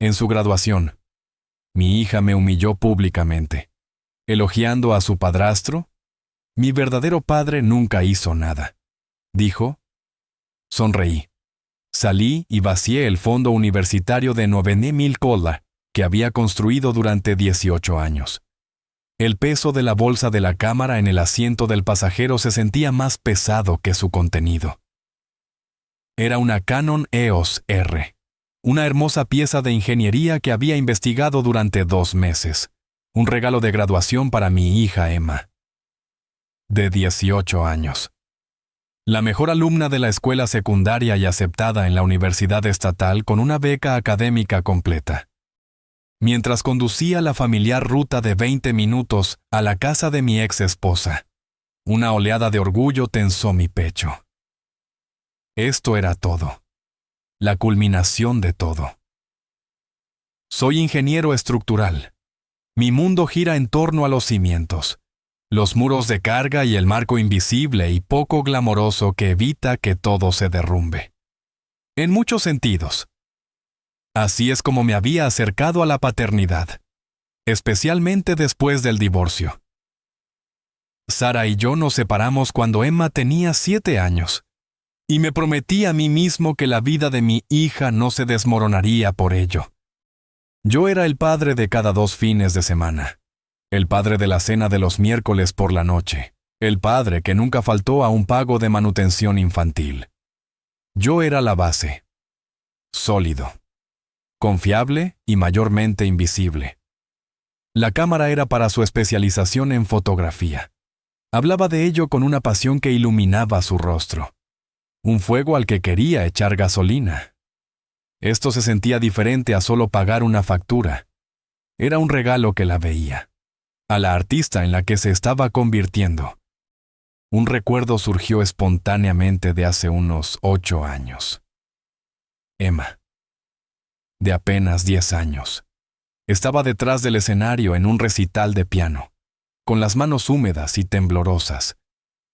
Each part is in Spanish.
En su graduación, mi hija me humilló públicamente, elogiando a su padrastro. Mi verdadero padre nunca hizo nada, dijo. Sonreí. Salí y vacié el fondo universitario de 9,000 $, que había construido durante 18 años. El peso de la bolsa de la cámara en el asiento del pasajero se sentía más pesado que su contenido. Era una Canon EOS R, una hermosa pieza de ingeniería que había investigado durante 2 meses, un regalo de graduación para mi hija Emma, de 18 años. La mejor alumna de la escuela secundaria y aceptada en la universidad estatal con una beca académica completa. Mientras conducía la familiar ruta de 20 minutos a la casa de mi ex esposa, una oleada de orgullo tensó mi pecho. Esto era todo. La culminación de todo. Soy ingeniero estructural. Mi mundo gira en torno a los cimientos, los muros de carga y el marco invisible y poco glamoroso que evita que todo se derrumbe. En muchos sentidos. Así es como me había acercado a la paternidad, especialmente después del divorcio. Sara y yo nos separamos cuando Emma tenía 7 años, y me prometí a mí mismo que la vida de mi hija no se desmoronaría por ello. Yo era el padre de cada 2 fines de semana, el padre de la cena de los miércoles por la noche, el padre que nunca faltó a un pago de manutención infantil. Yo era la base, sólido, confiable y mayormente invisible. La cámara era para su especialización en fotografía. Hablaba de ello con una pasión que iluminaba su rostro. Un fuego al que quería echar gasolina. Esto se sentía diferente a solo pagar una factura. Era un regalo que la veía, a la artista en la que se estaba convirtiendo. Un recuerdo surgió espontáneamente de hace unos 8 años. Emma, de apenas 10 años, estaba detrás del escenario en un recital de piano, con las manos húmedas y temblorosas.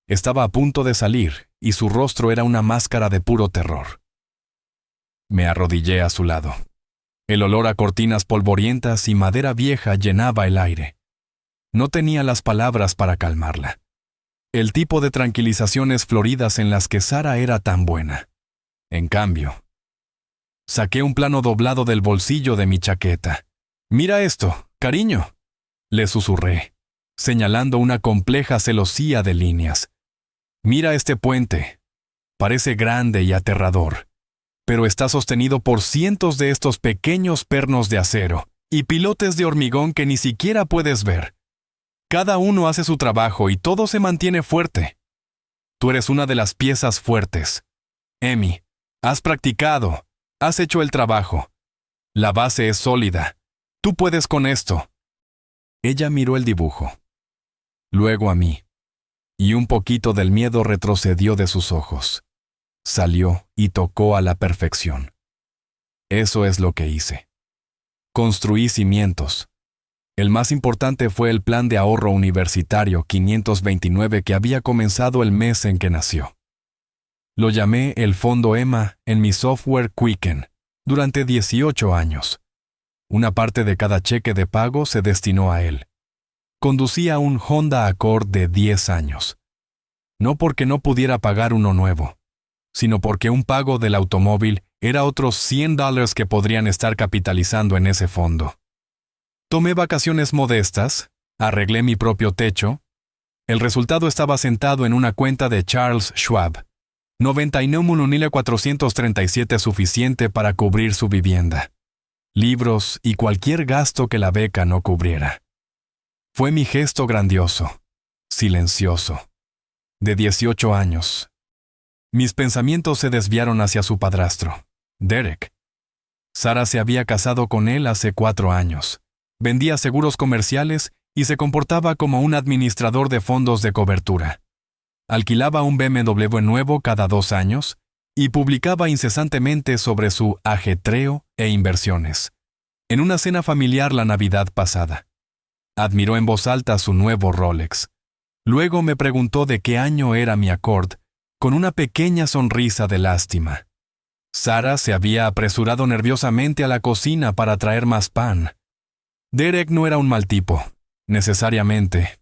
Estaba a punto de salir y su rostro era una máscara de puro terror. Me arrodillé a su lado. El olor a cortinas polvorientas y madera vieja llenaba el aire. No tenía las palabras para calmarla. El tipo de tranquilizaciones floridas en las que Sara era tan buena. En cambio, saqué un plano doblado del bolsillo de mi chaqueta. «Mira esto, cariño», le susurré, señalando una compleja celosía de líneas. «Mira este puente. Parece grande y aterrador, pero está sostenido por cientos de estos pequeños pernos de acero y pilotes de hormigón que ni siquiera puedes ver. Cada uno hace su trabajo y todo se mantiene fuerte. Tú eres una de las piezas fuertes. Emmy, has practicado, has hecho el trabajo. La base es sólida. Tú puedes con esto». Ella miró el dibujo, luego a mí, y un poquito del miedo retrocedió de sus ojos. Salió y tocó a la perfección. Eso es lo que hice. Construí cimientos. El más importante fue el plan de ahorro universitario 529 que había comenzado el mes en que nació. Lo llamé el Fondo Emma en mi software Quicken durante 18 años. Una parte de cada cheque de pago se destinó a él. Conducía un Honda Accord de 10 años. No porque no pudiera pagar uno nuevo, sino porque un pago del automóvil era otros $100 que podrían estar capitalizando en ese fondo. Tomé vacaciones modestas, arreglé mi propio techo. El resultado estaba sentado en una cuenta de Charles Schwab. 99,437 suficiente para cubrir su vivienda, libros y cualquier gasto que la beca no cubriera. Fue mi gesto grandioso, silencioso, de 18 años. Mis pensamientos se desviaron hacia su padrastro, Derek. Sara se había casado con él hace 4 años. Vendía seguros comerciales y se comportaba como un administrador de fondos de cobertura. Alquilaba un BMW nuevo cada 2 años y publicaba incesantemente sobre su ajetreo e inversiones. En una cena familiar la Navidad pasada, admiró en voz alta su nuevo Rolex. Luego me preguntó de qué año era mi Accord, con una pequeña sonrisa de lástima. Sara se había apresurado nerviosamente a la cocina para traer más pan. Derek no era un mal tipo, necesariamente.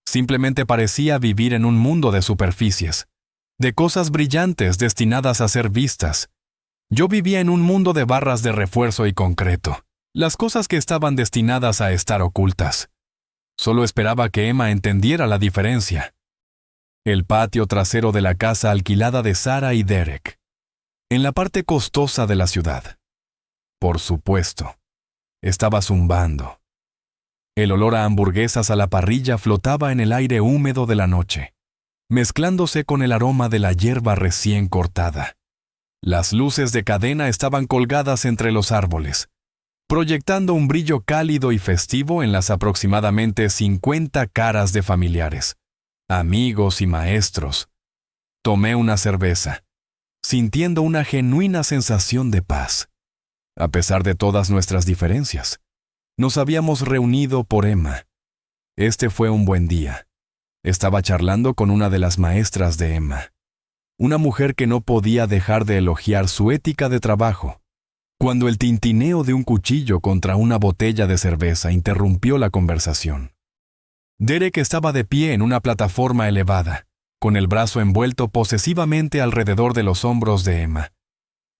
Simplemente parecía vivir en un mundo de superficies, de cosas brillantes destinadas a ser vistas. Yo vivía en un mundo de barras de refuerzo y concreto, las cosas que estaban destinadas a estar ocultas. Solo esperaba que Emma entendiera la diferencia. El patio trasero de la casa alquilada de Sara y Derek, en la parte costosa de la ciudad. Por supuesto, estaba zumbando. El olor a hamburguesas a la parrilla flotaba en el aire húmedo de la noche, mezclándose con el aroma de la hierba recién cortada. Las luces de cadena estaban colgadas entre los árboles, proyectando un brillo cálido y festivo en las aproximadamente 50 caras de familiares, amigos y maestros. Tomé una cerveza, sintiendo una genuina sensación de paz. A pesar de todas nuestras diferencias, nos habíamos reunido por Emma. Este fue un buen día. Estaba charlando con una de las maestras de Emma, una mujer que no podía dejar de elogiar su ética de trabajo, cuando el tintineo de un cuchillo contra una botella de cerveza interrumpió la conversación. Derek estaba de pie en una plataforma elevada, con el brazo envuelto posesivamente alrededor de los hombros de Emma.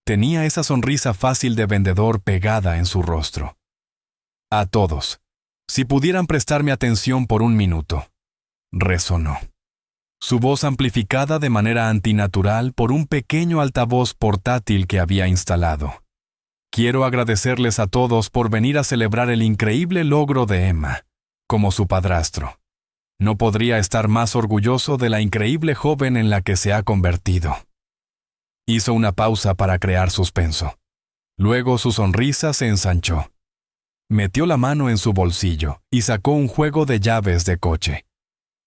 Tenía esa sonrisa fácil de vendedor pegada en su rostro. A todos, si pudieran prestarme atención por un minuto, resonó. Su voz amplificada de manera antinatural por un pequeño altavoz portátil que había instalado. Quiero agradecerles a todos por venir a celebrar el increíble logro de Emma, como su padrastro. No podría estar más orgulloso de la increíble joven en la que se ha convertido. Hizo una pausa para crear suspenso. Luego su sonrisa se ensanchó. Metió la mano en su bolsillo y sacó un juego de llaves de coche,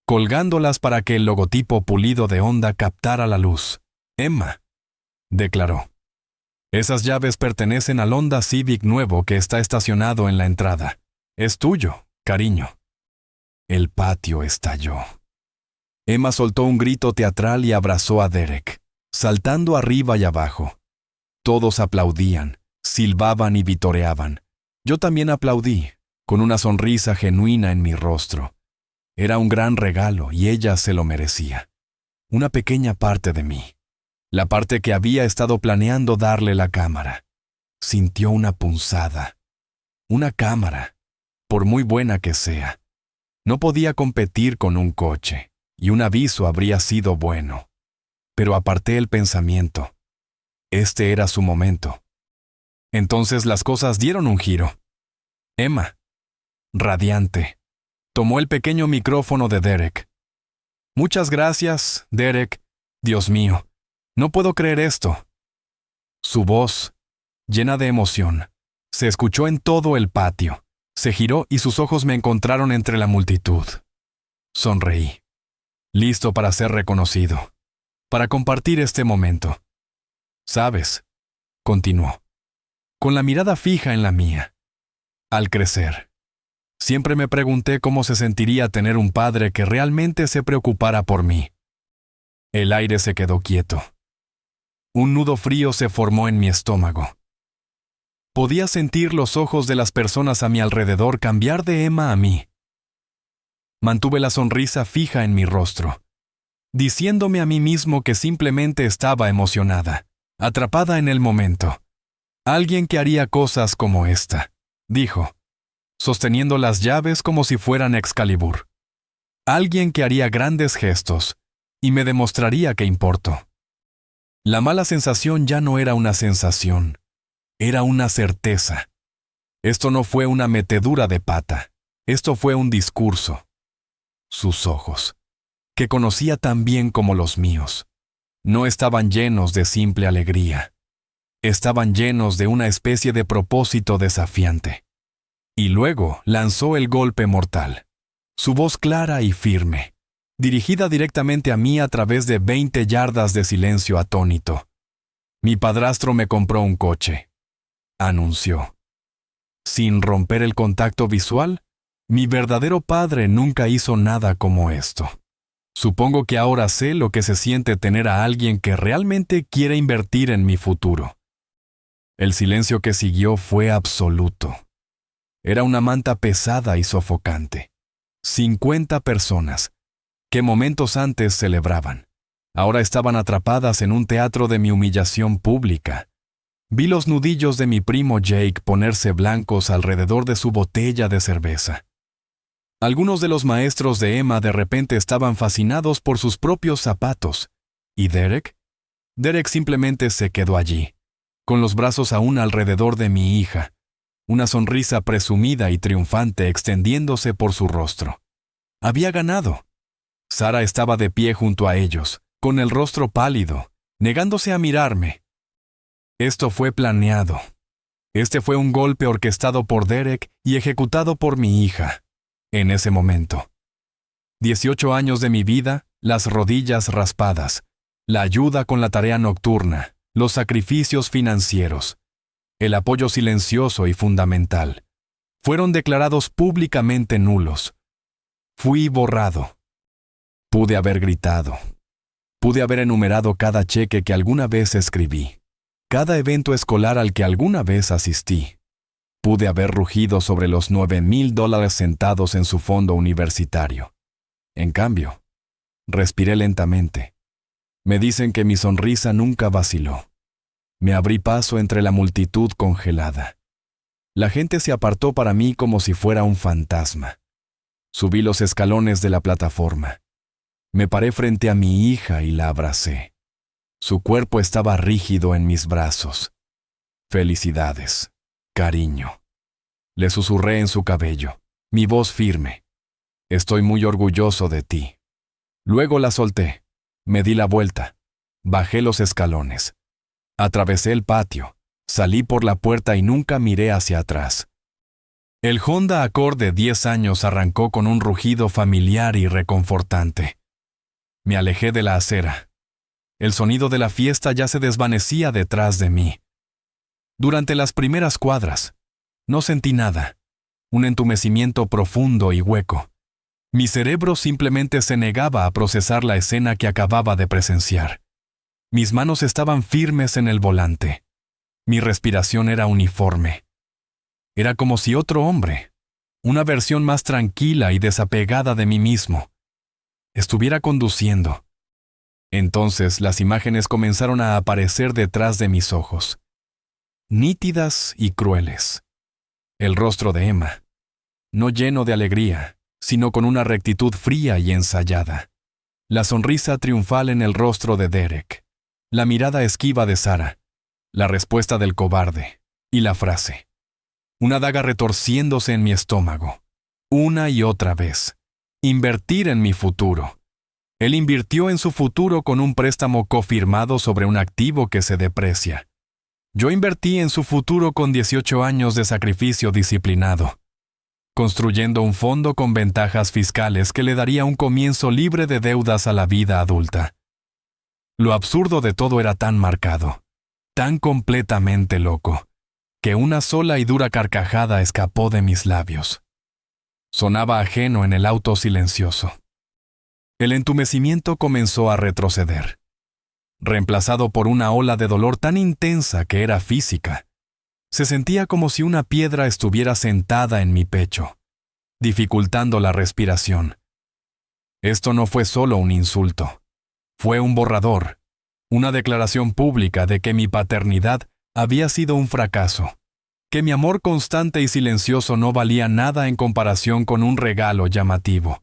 colgándolas para que el logotipo pulido de Honda captara la luz. Emma, declaró. Esas llaves pertenecen al Honda Civic nuevo que está estacionado en la entrada. Es tuyo, cariño. El patio estalló. Emma soltó un grito teatral y abrazó a Derek, saltando arriba y abajo. Todos aplaudían, silbaban y vitoreaban. Yo también aplaudí, con una sonrisa genuina en mi rostro. Era un gran regalo y ella se lo merecía. Una pequeña parte de mí. La parte que había estado planeando darle la cámara. Sintió una punzada. Una cámara, por muy buena que sea, no podía competir con un coche, y un aviso habría sido bueno. Pero aparté el pensamiento. Este era su momento. Entonces las cosas dieron un giro. Emma, radiante, tomó el pequeño micrófono de Derek. Muchas gracias, Derek. Dios mío, no puedo creer esto. Su voz, llena de emoción, se escuchó en todo el patio. Se giró y sus ojos me encontraron entre la multitud. Sonreí, listo para ser reconocido, para compartir este momento. ¿Sabes?, continuó, con la mirada fija en la mía. Al crecer, siempre me pregunté cómo se sentiría tener un padre que realmente se preocupara por mí. El aire se quedó quieto. Un nudo frío se formó en mi estómago. Podía sentir los ojos de las personas a mi alrededor cambiar de Emma a mí. Mantuve la sonrisa fija en mi rostro, diciéndome a mí mismo que simplemente estaba emocionada, atrapada en el momento. Alguien que haría cosas como esta, dijo, sosteniendo las llaves como si fueran Excalibur. Alguien que haría grandes gestos y me demostraría que importo. La mala sensación ya no era una sensación. Era una certeza. Esto no fue una metedura de pata. Esto fue un discurso. Sus ojos, que conocía tan bien como los míos, no estaban llenos de simple alegría. Estaban llenos de una especie de propósito desafiante. Y luego lanzó el golpe mortal. Su voz clara y firme, dirigida directamente a mí a través de 20 yardas de silencio atónito. Mi padrastro me compró un coche, anunció. Sin romper el contacto visual, mi verdadero padre nunca hizo nada como esto. Supongo que ahora sé lo que se siente tener a alguien que realmente quiere invertir en mi futuro, El silencio que siguió fue absoluto. Era una manta pesada y sofocante. 50 personas, que momentos antes celebraban, ahora estaban atrapadas en un teatro de mi humillación pública. Vi los nudillos de mi primo Jake ponerse blancos alrededor de su botella de cerveza. Algunos de los maestros de Emma de repente estaban fascinados por sus propios zapatos. ¿Y Derek? Derek simplemente se quedó allí, con los brazos aún alrededor de mi hija, una sonrisa presumida y triunfante extendiéndose por su rostro. Había ganado. Sara estaba de pie junto a ellos, con el rostro pálido, negándose a mirarme. Esto fue planeado. Este fue un golpe orquestado por Derek y ejecutado por mi hija. En ese momento. 18 años de mi vida, las rodillas raspadas, la ayuda con la tarea nocturna, los sacrificios financieros, el apoyo silencioso y fundamental, fueron declarados públicamente nulos. Fui borrado. Pude haber gritado. Pude haber enumerado cada cheque que alguna vez escribí, cada evento escolar al que alguna vez asistí. Pude haber rugido sobre los $9,000 sentados en su fondo universitario. En cambio, respiré lentamente. Me dicen que mi sonrisa nunca vaciló. Me abrí paso entre la multitud congelada. La gente se apartó para mí como si fuera un fantasma. Subí los escalones de la plataforma. Me paré frente a mi hija y la abracé. Su cuerpo estaba rígido en mis brazos. Felicidades, cariño. Le susurré en su cabello, mi voz firme. Estoy muy orgulloso de ti. Luego la solté. Me di la vuelta. Bajé los escalones. Atravesé el patio. Salí por la puerta y nunca miré hacia atrás. El Honda Accord de 10 años arrancó con un rugido familiar y reconfortante. Me alejé de la acera. El sonido de la fiesta ya se desvanecía detrás de mí. Durante las primeras cuadras, no sentí nada, un entumecimiento profundo y hueco. Mi cerebro simplemente se negaba a procesar la escena que acababa de presenciar. Mis manos estaban firmes en el volante. Mi respiración era uniforme. Era como si otro hombre, una versión más tranquila y desapegada de mí mismo, estuviera conduciendo. Entonces las imágenes comenzaron a aparecer detrás de mis ojos, nítidas y crueles. El rostro de Emma, no lleno de alegría, sino con una rectitud fría y ensayada. La sonrisa triunfal en el rostro de Derek, la mirada esquiva de Sara, la respuesta del cobarde y la frase. Una daga retorciéndose en mi estómago, una y otra vez. Invertir en mi futuro. Él invirtió en su futuro con un préstamo cofirmado sobre un activo que se deprecia. Yo invertí en su futuro con 18 años de sacrificio disciplinado, construyendo un fondo con ventajas fiscales que le daría un comienzo libre de deudas a la vida adulta. Lo absurdo de todo era tan marcado, tan completamente loco, que una sola y dura carcajada escapó de mis labios. Sonaba ajeno en el auto silencioso. El entumecimiento comenzó a retroceder, reemplazado por una ola de dolor tan intensa que era física. Se sentía como si una piedra estuviera sentada en mi pecho, dificultando la respiración. Esto no fue solo un insulto. Fue un borrador, una declaración pública de que mi paternidad había sido un fracaso, que mi amor constante y silencioso no valía nada en comparación con un regalo llamativo.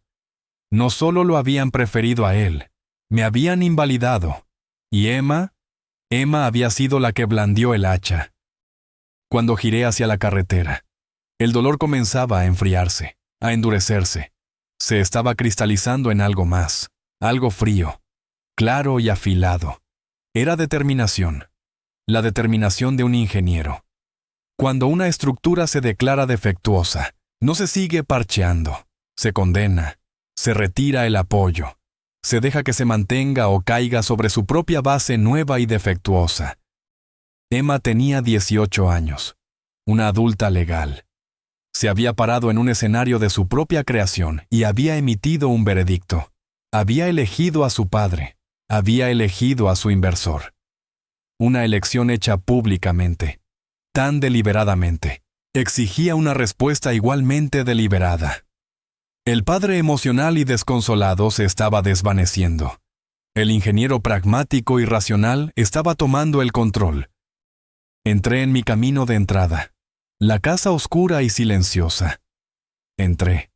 No solo lo habían preferido a él, me habían invalidado. Y Emma había sido la que blandió el hacha. Cuando giré hacia la carretera, el dolor comenzaba a enfriarse, a endurecerse. Se estaba cristalizando en algo más, algo frío, claro y afilado. Era determinación, la determinación de un ingeniero. Cuando una estructura se declara defectuosa, no se sigue parcheando, se condena, se retira el apoyo, se deja que se mantenga o caiga sobre su propia base nueva y defectuosa. Emma tenía 18 años, una adulta legal. Se había parado en un escenario de su propia creación y había emitido un veredicto. Había elegido a su padre, había elegido a su inversor. Una elección hecha públicamente, tan deliberadamente. Exigía una respuesta igualmente deliberada. El padre emocional y desconsolado se estaba desvaneciendo. El ingeniero pragmático y racional estaba tomando el control. Entré en mi camino de entrada, la casa oscura y silenciosa. Entré,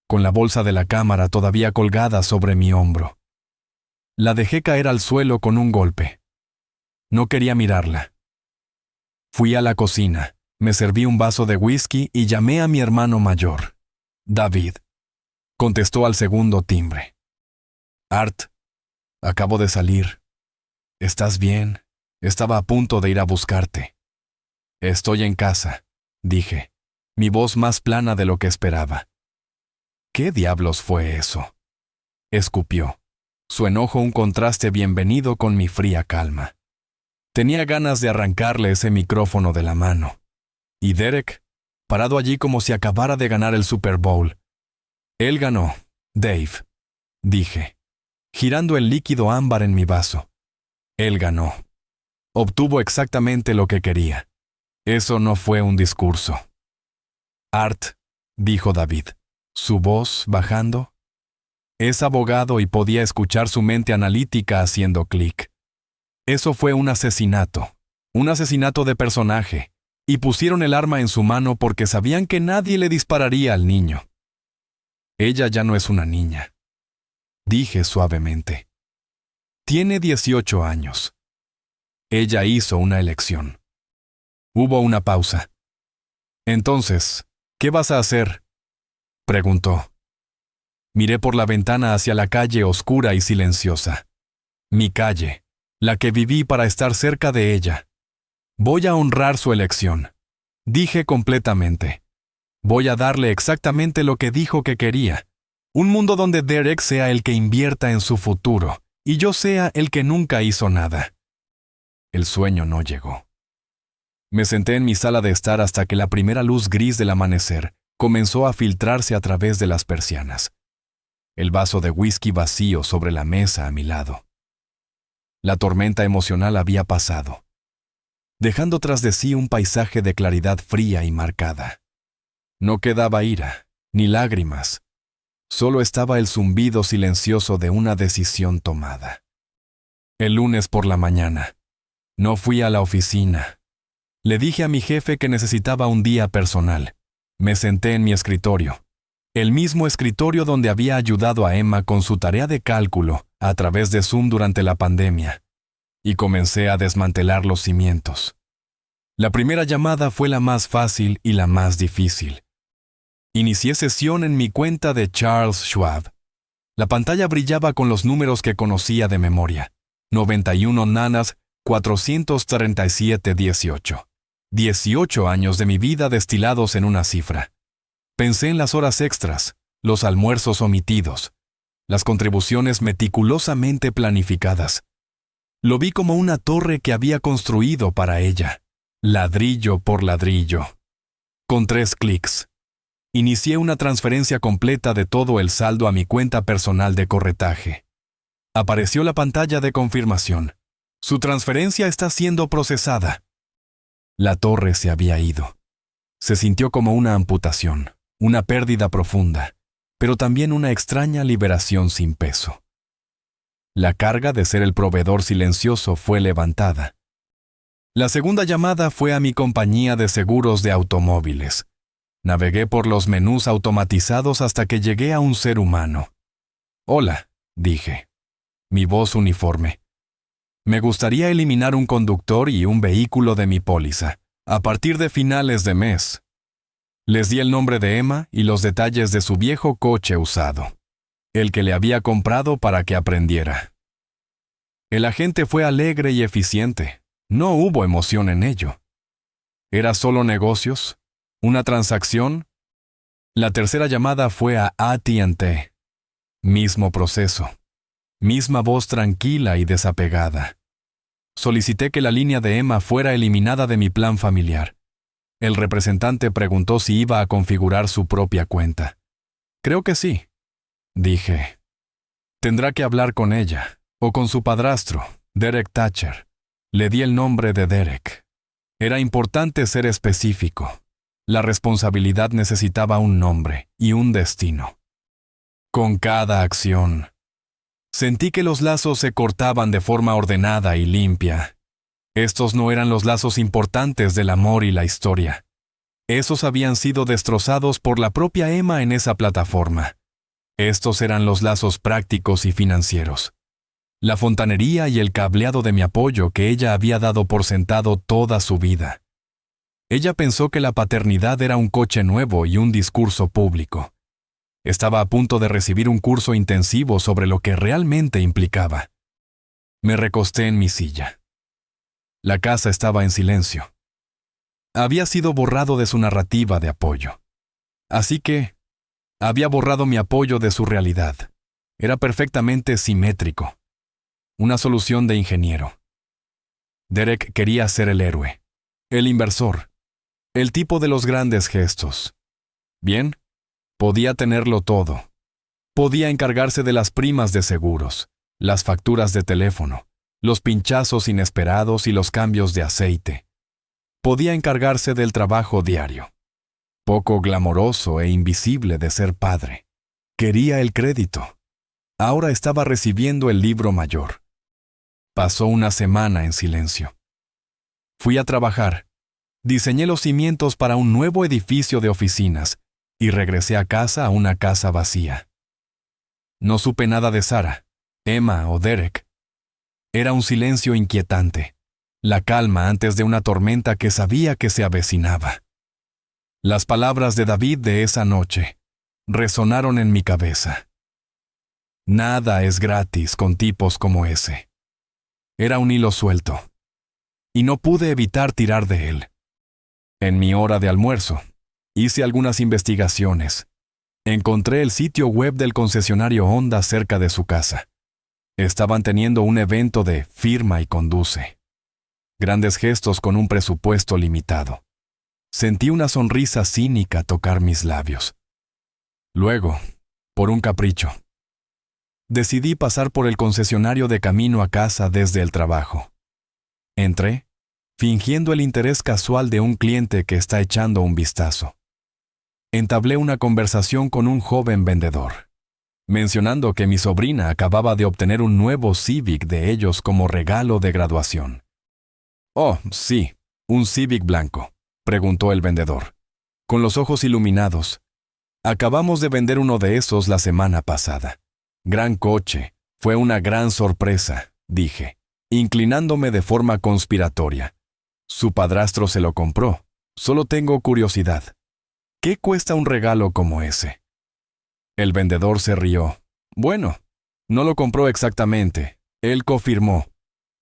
con la bolsa de la cámara todavía colgada sobre mi hombro. La dejé caer al suelo con un golpe. No quería mirarla. Fui a la cocina, me serví un vaso de whisky y llamé a mi hermano mayor. David. Contestó al segundo timbre. Art, acabo de salir. ¿Estás bien? Estaba a punto de ir a buscarte. Estoy en casa, dije, mi voz más plana de lo que esperaba. ¿Qué diablos fue eso? Escupió, su enojo un contraste bienvenido con mi fría calma. Tenía ganas de arrancarle ese micrófono de la mano. Y Derek, parado allí como si acabara de ganar el Super Bowl. Él ganó, Dave, dije, girando el líquido ámbar en mi vaso. Él ganó. Obtuvo exactamente lo que quería. Eso no fue un discurso. Art, dijo David, su voz bajando. Es abogado y podía escuchar su mente analítica haciendo clic. Eso fue un asesinato de personaje, y pusieron el arma en su mano porque sabían que nadie le dispararía al niño. Ella ya no es una niña, dije suavemente. Tiene 18 años. Ella hizo una elección. Hubo una pausa. Entonces, ¿qué vas a hacer?, preguntó. Miré por la ventana hacia la calle oscura y silenciosa. Mi calle, la que viví para estar cerca de ella. Voy a honrar su elección, dije completamente. Voy a darle exactamente lo que dijo que quería. Un mundo donde Derek sea el que invierta en su futuro y yo sea el que nunca hizo nada. El sueño no llegó. Me senté en mi sala de estar hasta que la primera luz gris del amanecer comenzó a filtrarse a través de las persianas. El vaso de whisky vacío sobre la mesa a mi lado. La tormenta emocional había pasado, dejando tras de sí un paisaje de claridad fría y marcada. No quedaba ira, ni lágrimas. Solo estaba el zumbido silencioso de una decisión tomada. El lunes por la mañana, no fui a la oficina. Le dije a mi jefe que necesitaba un día personal. Me senté en mi escritorio, el mismo escritorio donde había ayudado a Emma con su tarea de cálculo a través de Zoom durante la pandemia, y comencé a desmantelar los cimientos. La primera llamada fue la más fácil y la más difícil. Inicié sesión en mi cuenta de Charles Schwab. La pantalla brillaba con los números que conocía de memoria. 91 nanas, 437 18. 18 años de mi vida destilados en una cifra. Pensé en las horas extras, los almuerzos omitidos, las contribuciones meticulosamente planificadas. Lo vi como una torre que había construido para ella, ladrillo por ladrillo. Con 3 clics. Inicié una transferencia completa de todo el saldo a mi cuenta personal de corretaje. Apareció la pantalla de confirmación. Su transferencia está siendo procesada. La torre se había ido. Se sintió como una amputación, una pérdida profunda, pero también una extraña liberación sin peso. La carga de ser el proveedor silencioso fue levantada. La segunda llamada fue a mi compañía de seguros de automóviles. Navegué por los menús automatizados hasta que llegué a un ser humano. Hola, dije. Mi voz uniforme. Me gustaría eliminar un conductor y un vehículo de mi póliza, a partir de finales de mes. Les di el nombre de Emma y los detalles de su viejo coche usado, el que le había comprado para que aprendiera. El agente fue alegre y eficiente. No hubo emoción en ello. ¿Era solo negocios? ¿Una transacción? La tercera llamada fue a AT&T. Mismo proceso. Misma voz tranquila y desapegada. Solicité que la línea de Emma fuera eliminada de mi plan familiar. El representante preguntó si iba a configurar su propia cuenta. Creo que sí, dije. Tendrá que hablar con ella, o con su padrastro, Derek Thatcher. Le di el nombre de Derek. Era importante ser específico. La responsabilidad necesitaba un nombre y un destino. Con cada acción, sentí que los lazos se cortaban de forma ordenada y limpia. Estos no eran los lazos importantes del amor y la historia. Esos habían sido destrozados por la propia Emma en esa plataforma. Estos eran los lazos prácticos y financieros. La fontanería y el cableado de mi apoyo que ella había dado por sentado toda su vida. Ella pensó que la paternidad era un coche nuevo y un discurso público. Estaba a punto de recibir un curso intensivo sobre lo que realmente implicaba. Me recosté en mi silla. La casa estaba en silencio. Había sido borrado de su narrativa de apoyo. Así que, había borrado mi apoyo de su realidad. Era perfectamente simétrico. Una solución de ingeniero. Derek quería ser el héroe, el inversor, el tipo de los grandes gestos. Bien, podía tenerlo todo. Podía encargarse de las primas de seguros, las facturas de teléfono, los pinchazos inesperados y los cambios de aceite. Podía encargarse del trabajo diario, poco glamoroso e invisible de ser padre. Quería el crédito. Ahora estaba recibiendo el libro mayor. Pasó una semana en silencio. Fui a trabajar. Diseñé los cimientos para un nuevo edificio de oficinas y regresé a casa a una casa vacía. No supe nada de Sara, Emma o Derek. Era un silencio inquietante, la calma antes de una tormenta que sabía que se avecinaba. Las palabras de David de esa noche resonaron en mi cabeza. Nada es gratis con tipos como ese. Era un hilo suelto, y no pude evitar tirar de él. En mi hora de almuerzo, hice algunas investigaciones. Encontré el sitio web del concesionario Honda cerca de su casa. Estaban teniendo un evento de firma y conduce. Grandes gestos con un presupuesto limitado. Sentí una sonrisa cínica tocar mis labios. Luego, por un capricho, decidí pasar por el concesionario de camino a casa desde el trabajo. Entré, fingiendo el interés casual de un cliente que está echando un vistazo. Entablé una conversación con un joven vendedor, mencionando que mi sobrina acababa de obtener un nuevo Civic de ellos como regalo de graduación. «Oh, sí, un Civic blanco», preguntó el vendedor, con los ojos iluminados. «Acabamos de vender uno de esos la semana pasada. Gran coche, fue una gran sorpresa», dije, inclinándome de forma conspiratoria. «Su padrastro se lo compró. Solo tengo curiosidad. ¿Qué cuesta un regalo como ese?» El vendedor se rió. «Bueno, no lo compró exactamente. Él confirmó.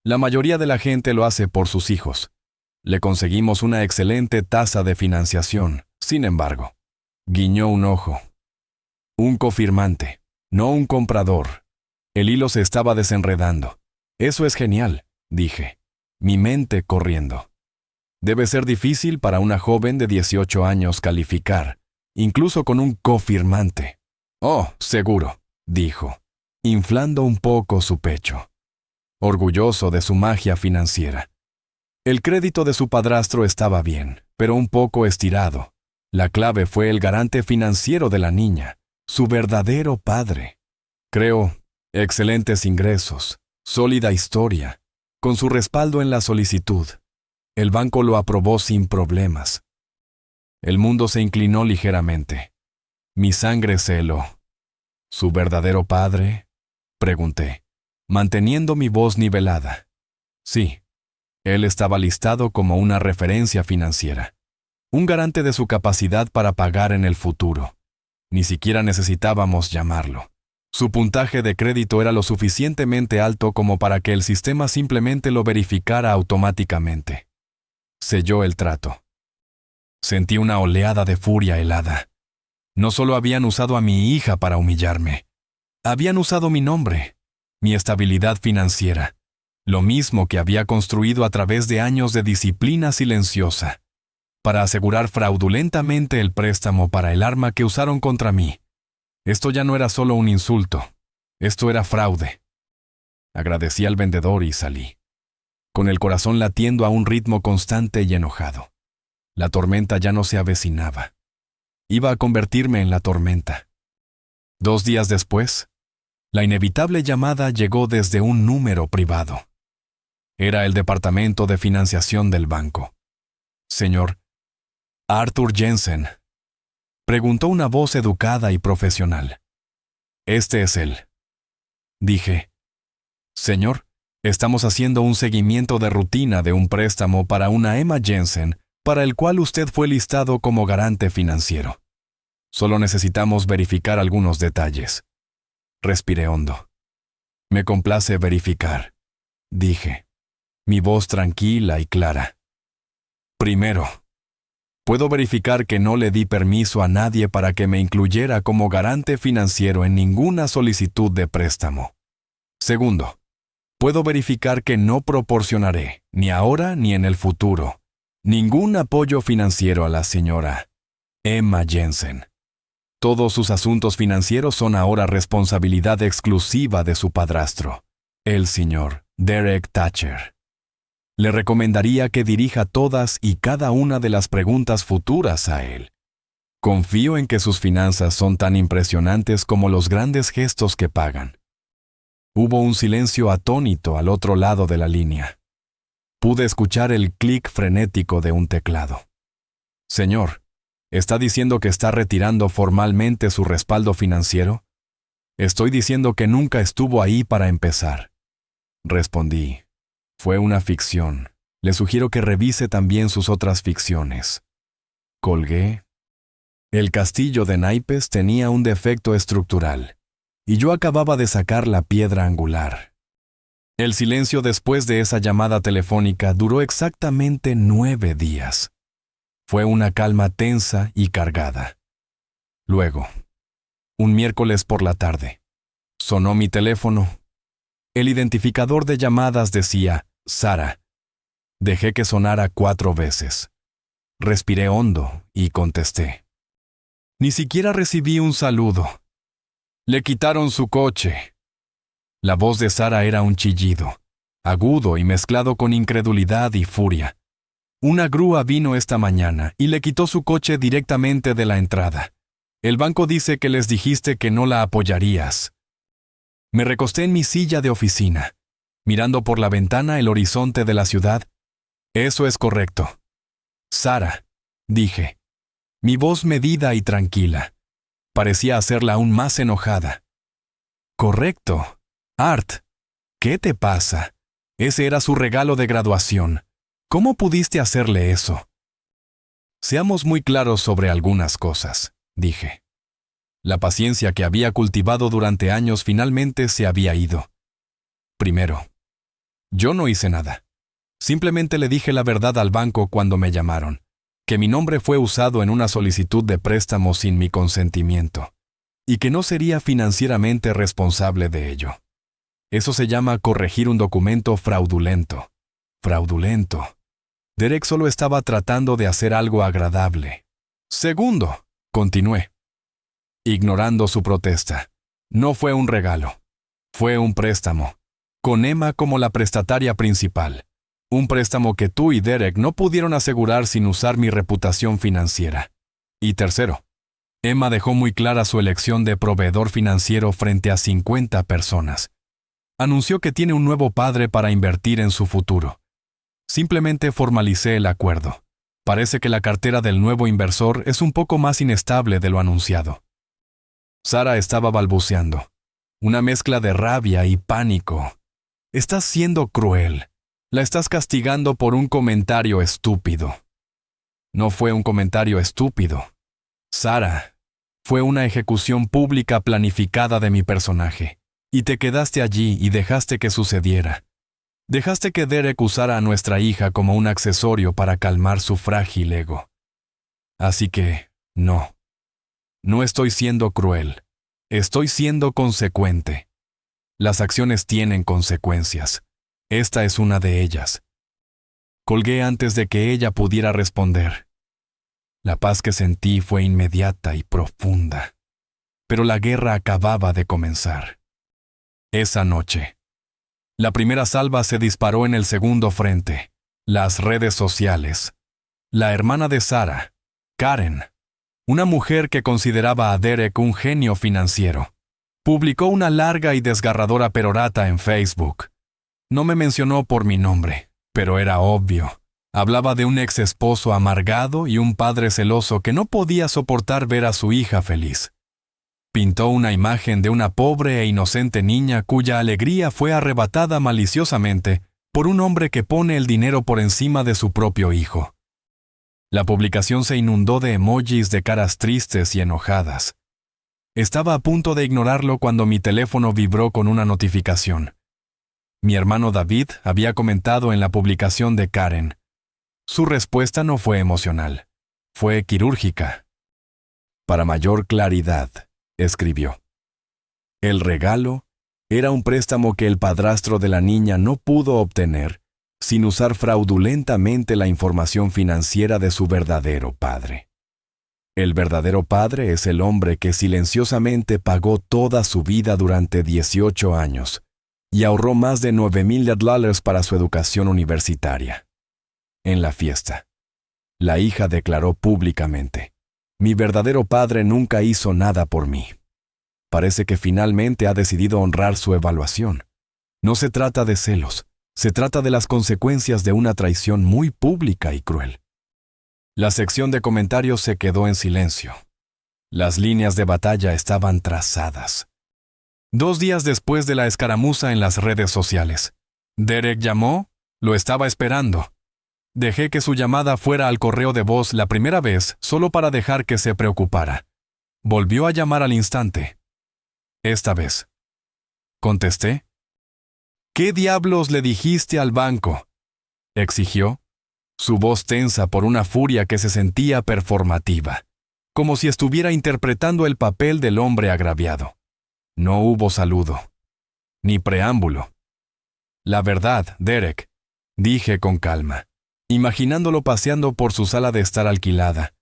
La mayoría de la gente lo hace por sus hijos. Le conseguimos una excelente tasa de financiación, sin embargo». Guiñó un ojo. «Un cofirmante, no un comprador». El hilo se estaba desenredando. «Eso es genial», dije, mi mente corriendo. Debe ser difícil para una joven de 18 años calificar, incluso con un cofirmante. «Oh, seguro», dijo, inflando un poco su pecho, orgulloso de su magia financiera. El crédito de su padrastro estaba bien, pero un poco estirado. La clave fue el garante financiero de la niña, su verdadero padre. Creo, excelentes ingresos, sólida historia, con su respaldo en la solicitud. El banco lo aprobó sin problemas. El mundo se inclinó ligeramente. Mi sangre se heló. ¿Su verdadero padre?, pregunté, manteniendo mi voz nivelada. Sí, él estaba listado como una referencia financiera, un garante de su capacidad para pagar en el futuro. Ni siquiera necesitábamos llamarlo. Su puntaje de crédito era lo suficientemente alto como para que el sistema simplemente lo verificara automáticamente. Selló el trato. Sentí una oleada de furia helada. No solo habían usado a mi hija para humillarme, habían usado mi nombre, mi estabilidad financiera, lo mismo que había construido a través de años de disciplina silenciosa, para asegurar fraudulentamente el préstamo para el arma que usaron contra mí. Esto ya no era solo un insulto, esto era fraude. Agradecí al vendedor y salí. con el corazón latiendo a un ritmo constante y enojado. La tormenta ya no se avecinaba. Iba a convertirme en la tormenta. 2 días después, la inevitable llamada llegó desde un número privado. Era el departamento de financiación del banco. Señor Arthur Jensen, preguntó una voz educada y profesional. Este es él. Dije, señor, estamos haciendo un seguimiento de rutina de un préstamo para una Emma Jensen, para el cual usted fue listado como garante financiero. Solo necesitamos verificar algunos detalles. Respiré hondo. Me complace verificar, dije, mi voz tranquila y clara. Primero, puedo verificar que no le di permiso a nadie para que me incluyera como garante financiero en ninguna solicitud de préstamo. Segundo, puedo verificar que no proporcionaré, ni ahora ni en el futuro, ningún apoyo financiero a la señora Emma Jensen. Todos sus asuntos financieros son ahora responsabilidad exclusiva de su padrastro, el señor Derek Thatcher. Le recomendaría que dirija todas y cada una de las preguntas futuras a él. Confío en que sus finanzas son tan impresionantes como los grandes gestos que pagan. Hubo un silencio atónito al otro lado de la línea. Pude escuchar el clic frenético de un teclado. Señor, ¿está diciendo que está retirando formalmente su respaldo financiero? Estoy diciendo que nunca estuvo ahí para empezar. Respondí. Fue una ficción. Le sugiero que revise también sus otras ficciones. Colgué. El castillo de naipes tenía un defecto estructural, y yo acababa de sacar la piedra angular. El silencio después de esa llamada telefónica duró exactamente 9 días. Fue una calma tensa y cargada. Luego, un miércoles por la tarde, sonó mi teléfono. El identificador de llamadas decía Sara. Dejé que sonara 4 veces. Respiré hondo y contesté. Ni siquiera recibí un saludo. Le quitaron su coche. La voz de Sara era un chillido, agudo y mezclado con incredulidad y furia. Una grúa vino esta mañana y le quitó su coche directamente de la entrada. El banco dice que les dijiste que no la apoyarías. Me recosté en mi silla de oficina, mirando por la ventana el horizonte de la ciudad. Eso es correcto. Sara, dije, mi voz medida y tranquila. Parecía hacerla aún más enojada. Correcto. Art, ¿qué te pasa? Ese era su regalo de graduación. ¿Cómo pudiste hacerle eso? Seamos muy claros sobre algunas cosas, dije. La paciencia que había cultivado durante años finalmente se había ido. Primero, yo no hice nada. Simplemente le dije la verdad al banco cuando me llamaron, que mi nombre fue usado en una solicitud de préstamo sin mi consentimiento, y que no sería financieramente responsable de ello. Eso se llama corregir un documento fraudulento. Fraudulento. Derek solo estaba tratando de hacer algo agradable. Segundo, continué, ignorando su protesta. No fue un regalo. Fue un préstamo, con Emma como la prestataria principal. Un préstamo que tú y Derek no pudieron asegurar sin usar mi reputación financiera. Y tercero, Emma dejó muy clara su elección de proveedor financiero frente a 50 personas. Anunció que tiene un nuevo padre para invertir en su futuro. Simplemente formalicé el acuerdo. Parece que la cartera del nuevo inversor es un poco más inestable de lo anunciado. Sara estaba balbuceando. Una mezcla de rabia y pánico. Estás siendo cruel. La estás castigando por un comentario estúpido. No fue un comentario estúpido. Sara, fue una ejecución pública planificada de mi personaje. Y te quedaste allí y dejaste que sucediera. Dejaste que Derek usara a nuestra hija como un accesorio para calmar su frágil ego. Así que, no. No estoy siendo cruel. Estoy siendo consecuente. Las acciones tienen consecuencias. Esta es una de ellas. Colgué antes de que ella pudiera responder. La paz que sentí fue inmediata y profunda. Pero la guerra acababa de comenzar. Esa noche, La primera salva se disparó en el segundo frente, las redes sociales. La hermana de Sara, Karen, una mujer que consideraba a Derek un genio financiero, publicó una larga y desgarradora perorata en Facebook. No me mencionó por mi nombre, pero era obvio. Hablaba de un ex esposo amargado y un padre celoso que no podía soportar ver a su hija feliz. Pintó una imagen de una pobre e inocente niña cuya alegría fue arrebatada maliciosamente por un hombre que pone el dinero por encima de su propio hijo. La publicación se inundó de emojis de caras tristes y enojadas. Estaba a punto de ignorarlo cuando mi teléfono vibró con una notificación. Mi hermano David había comentado en la publicación de Karen. Su respuesta no fue emocional, fue quirúrgica. Para mayor claridad, escribió. El regalo era un préstamo que el padrastro de la niña no pudo obtener sin usar fraudulentamente la información financiera de su verdadero padre. El verdadero padre es el hombre que silenciosamente pagó toda su vida durante 18 años y ahorró más de $9,000 para su educación universitaria. En la fiesta, la hija declaró públicamente: mi verdadero padre nunca hizo nada por mí. Parece que finalmente ha decidido honrar su evaluación. No se trata de celos, se trata de las consecuencias de una traición muy pública y cruel. La sección de comentarios se quedó en silencio. Las líneas de batalla estaban trazadas. 2 días después de la escaramuza en las redes sociales, Derek llamó, lo estaba esperando. Dejé que su llamada fuera al correo de voz la primera vez solo para dejar que se preocupara. Volvió a llamar al instante. Esta vez. Contesté. ¿Qué diablos le dijiste al banco?, exigió, su voz tensa por una furia que se sentía performativa, como si estuviera interpretando el papel del hombre agraviado. No hubo saludo, ni preámbulo. La verdad, Derek, dije con calma, imaginándolo paseando por su sala de estar alquilada.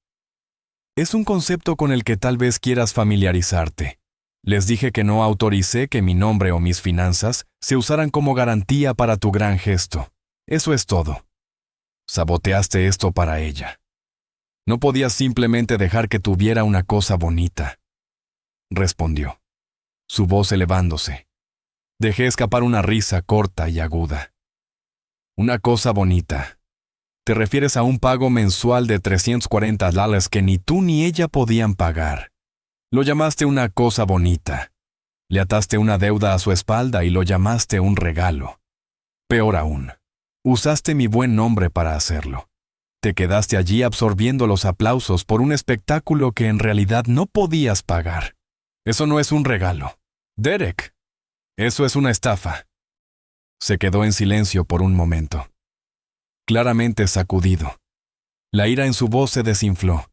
Es un concepto con el que tal vez quieras familiarizarte. Les dije que no autoricé que mi nombre o mis finanzas se usaran como garantía para tu gran gesto. Eso es todo. Saboteaste esto para ella. No podías simplemente dejar que tuviera una cosa bonita, respondió, su voz elevándose. Dejé escapar una risa corta y aguda. Una cosa bonita. Te refieres a un pago mensual de $340 que ni tú ni ella podían pagar. Lo llamaste una cosa bonita. Le ataste una deuda a su espalda y lo llamaste un regalo. Peor aún, usaste mi buen nombre para hacerlo. Te quedaste allí absorbiendo los aplausos por un espectáculo que en realidad no podías pagar. Eso no es un regalo, Derek. Eso es una estafa. Se quedó en silencio por un momento, claramente sacudido. La ira en su voz se desinfló,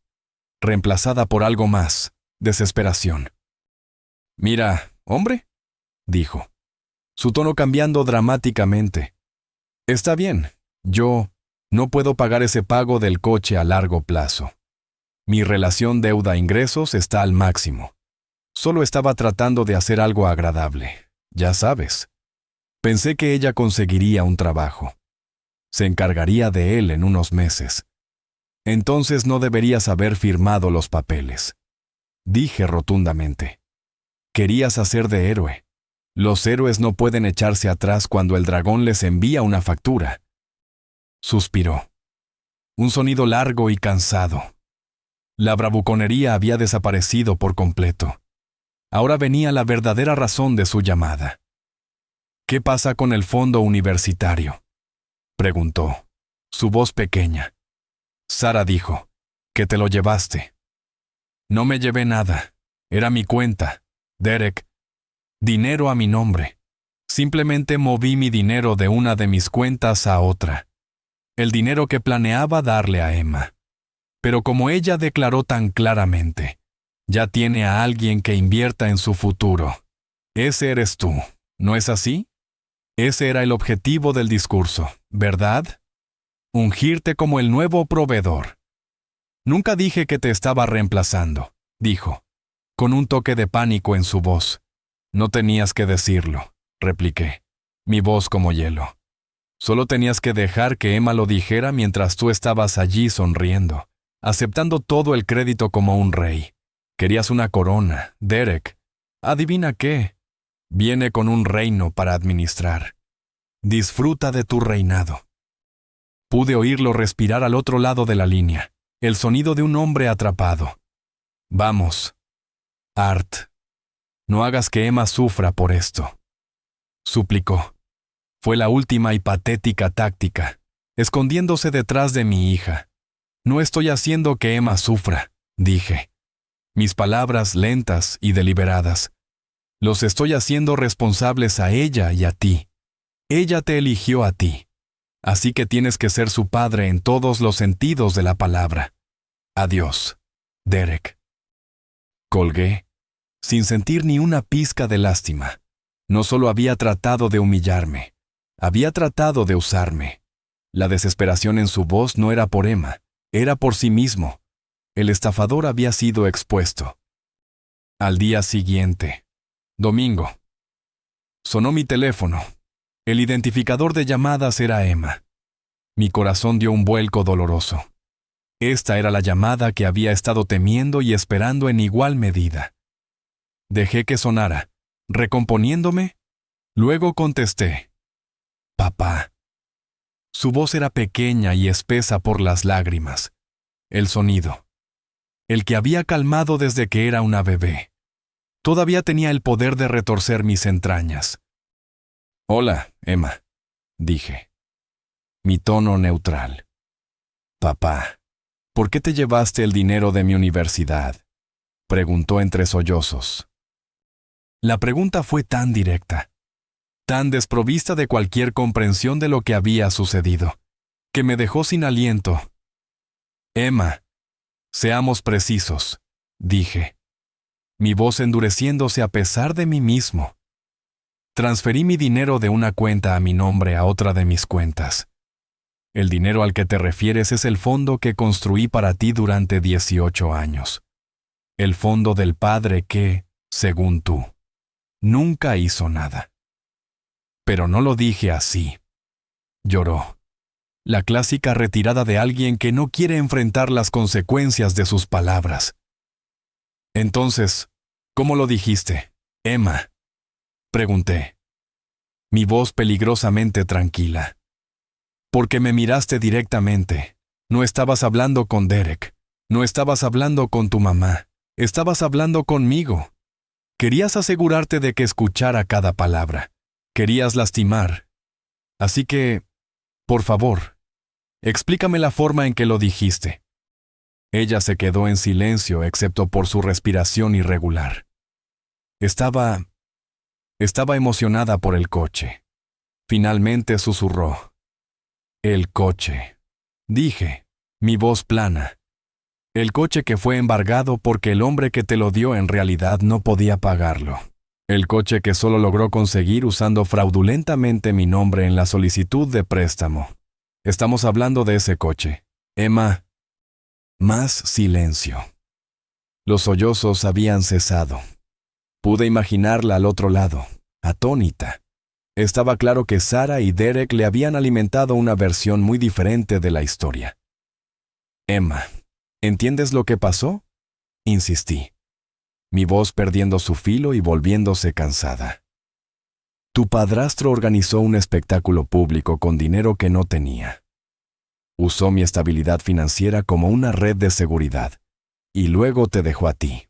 reemplazada por algo más, desesperación. Mira, hombre, dijo, su tono cambiando dramáticamente. Está bien, yo no puedo pagar ese pago del coche a largo plazo. Mi relación deuda-ingresos está al máximo. Solo estaba tratando de hacer algo agradable, ya sabes. Pensé que ella conseguiría un trabajo. Se encargaría de él en unos meses. Entonces no deberías haber firmado los papeles. Dije rotundamente. Querías hacer de héroe. Los héroes no pueden echarse atrás cuando el dragón les envía una factura. Suspiró. Un sonido largo y cansado. La bravuconería había desaparecido por completo. Ahora venía la verdadera razón de su llamada. ¿Qué pasa con el fondo universitario?, preguntó, su voz pequeña. Sara dijo, que te lo llevaste. No me llevé nada. Era mi cuenta, Derek. Dinero a mi nombre. Simplemente moví mi dinero de una de mis cuentas a otra. El dinero que planeaba darle a Emma. Pero como ella declaró tan claramente, ya tiene a alguien que invierta en su futuro. Ese eres tú, ¿no es así? Ese era el objetivo del discurso, ¿verdad? Ungirte como el nuevo proveedor. Nunca dije que te estaba reemplazando, dijo, con un toque de pánico en su voz. No tenías que decirlo, repliqué. mi voz como hielo. Solo tenías que dejar que Emma lo dijera mientras tú estabas allí sonriendo, aceptando todo el crédito como un rey. Querías una corona, Derek. ¿Adivina qué? Viene con un reino para administrar. Disfruta de tu reinado. Pude oírlo respirar al otro lado de la línea, el sonido de un hombre atrapado. Vamos, Art. No hagas que Emma sufra por esto. Suplicó. Fue la última y patética táctica, escondiéndose detrás de mi hija. No estoy haciendo que Emma sufra, dije. Mis palabras lentas y deliberadas. Los estoy haciendo responsables a ella y a ti. Ella te eligió a ti. Así que tienes que ser su padre en todos los sentidos de la palabra. Adiós, Derek. Colgué, sin sentir ni una pizca de lástima. No solo había tratado de humillarme, había tratado de usarme. La desesperación en su voz no era por Emma, era por sí mismo. El estafador había sido expuesto. Al día siguiente, domingo, sonó mi teléfono. El identificador de llamadas era Emma. Mi corazón dio un vuelco doloroso. Esta era la llamada que había estado temiendo y esperando en igual medida. Dejé que sonara, recomponiéndome. Luego contesté. Papá. Su voz era pequeña y espesa por las lágrimas. El sonido. El que había calmado desde que era una bebé. Todavía tenía el poder de retorcer mis entrañas. Hola, Emma, dije. Mi tono neutral. Papá, ¿por qué te llevaste el dinero de mi universidad? Preguntó entre sollozos. La pregunta fue tan directa, tan desprovista de cualquier comprensión de lo que había sucedido, que me dejó sin aliento. Emma, seamos precisos, dije, mi voz endureciéndose a pesar de mí mismo. Transferí mi dinero de una cuenta a mi nombre a otra de mis cuentas. El dinero al que te refieres es el fondo que construí para ti durante 18 años. El fondo del padre que, según tú, nunca hizo nada. Pero no lo dije así. Lloró. La clásica retirada de alguien que no quiere enfrentar las consecuencias de sus palabras. Entonces, ¿cómo lo dijiste, Emma? Pregunté. Mi voz peligrosamente tranquila. Porque me miraste directamente. No estabas hablando con Derek. No estabas hablando con tu mamá. Estabas hablando conmigo. Querías asegurarte de que escuchara cada palabra. Querías lastimar. Así que, por favor, explícame la forma en que lo dijiste. Ella se quedó en silencio excepto por su respiración irregular. Estaba emocionada por el coche. Finalmente susurró. El coche. Dije, mi voz plana. El coche que fue embargado porque el hombre que te lo dio en realidad no podía pagarlo. El coche que solo logró conseguir usando fraudulentamente mi nombre en la solicitud de préstamo. Estamos hablando de ese coche. Emma. Más silencio. Los sollozos habían cesado. Pude imaginarla al otro lado, atónita. Estaba claro que Sarah y Derek le habían alimentado una versión muy diferente de la historia. Emma, ¿entiendes lo que pasó? Insistí, mi voz perdiendo su filo y volviéndose cansada. Tu padrastro organizó un espectáculo público con dinero que no tenía. Usó mi estabilidad financiera como una red de seguridad, y luego te dejó a ti.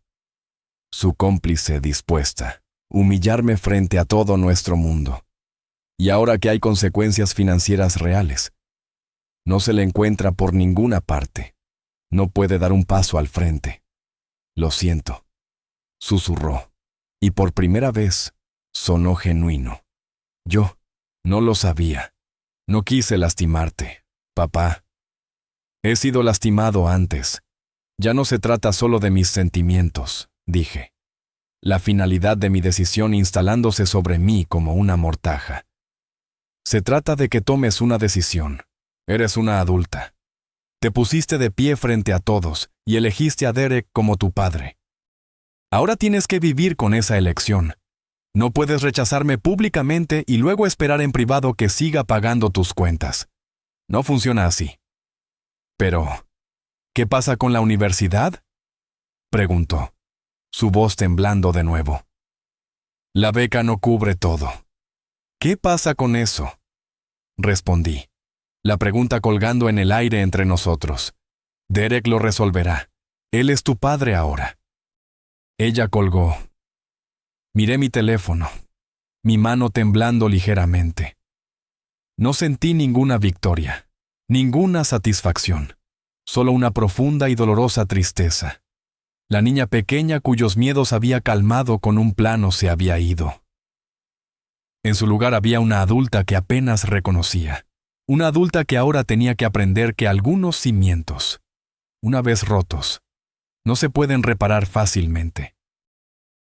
Su cómplice dispuesta, humillarme frente a todo nuestro mundo. Y ahora que hay consecuencias financieras reales, no se le encuentra por ninguna parte. No puede dar un paso al frente. Lo siento, susurró, y por primera vez sonó genuino. Yo no lo sabía. No quise lastimarte, papá. He sido lastimado antes. Ya no se trata solo de mis sentimientos, dije. La finalidad de mi decisión instalándose sobre mí como una mortaja. Se trata de que tomes una decisión. Eres una adulta. Te pusiste de pie frente a todos y elegiste a Derek como tu padre. Ahora tienes que vivir con esa elección. No puedes rechazarme públicamente y luego esperar en privado que siga pagando tus cuentas. No funciona así. Pero, ¿qué pasa con la universidad?, preguntó, su voz temblando de nuevo. La beca no cubre todo. ¿Qué pasa con eso?, respondí, la pregunta colgando en el aire entre nosotros. Derek lo resolverá. Él es tu padre ahora. Ella colgó. Miré mi teléfono, mi mano temblando ligeramente. No sentí ninguna victoria, ninguna satisfacción, solo una profunda y dolorosa tristeza. La niña pequeña cuyos miedos había calmado con un plano se había ido. En su lugar había una adulta que apenas reconocía, una adulta que ahora tenía que aprender que algunos cimientos, una vez rotos, no se pueden reparar fácilmente.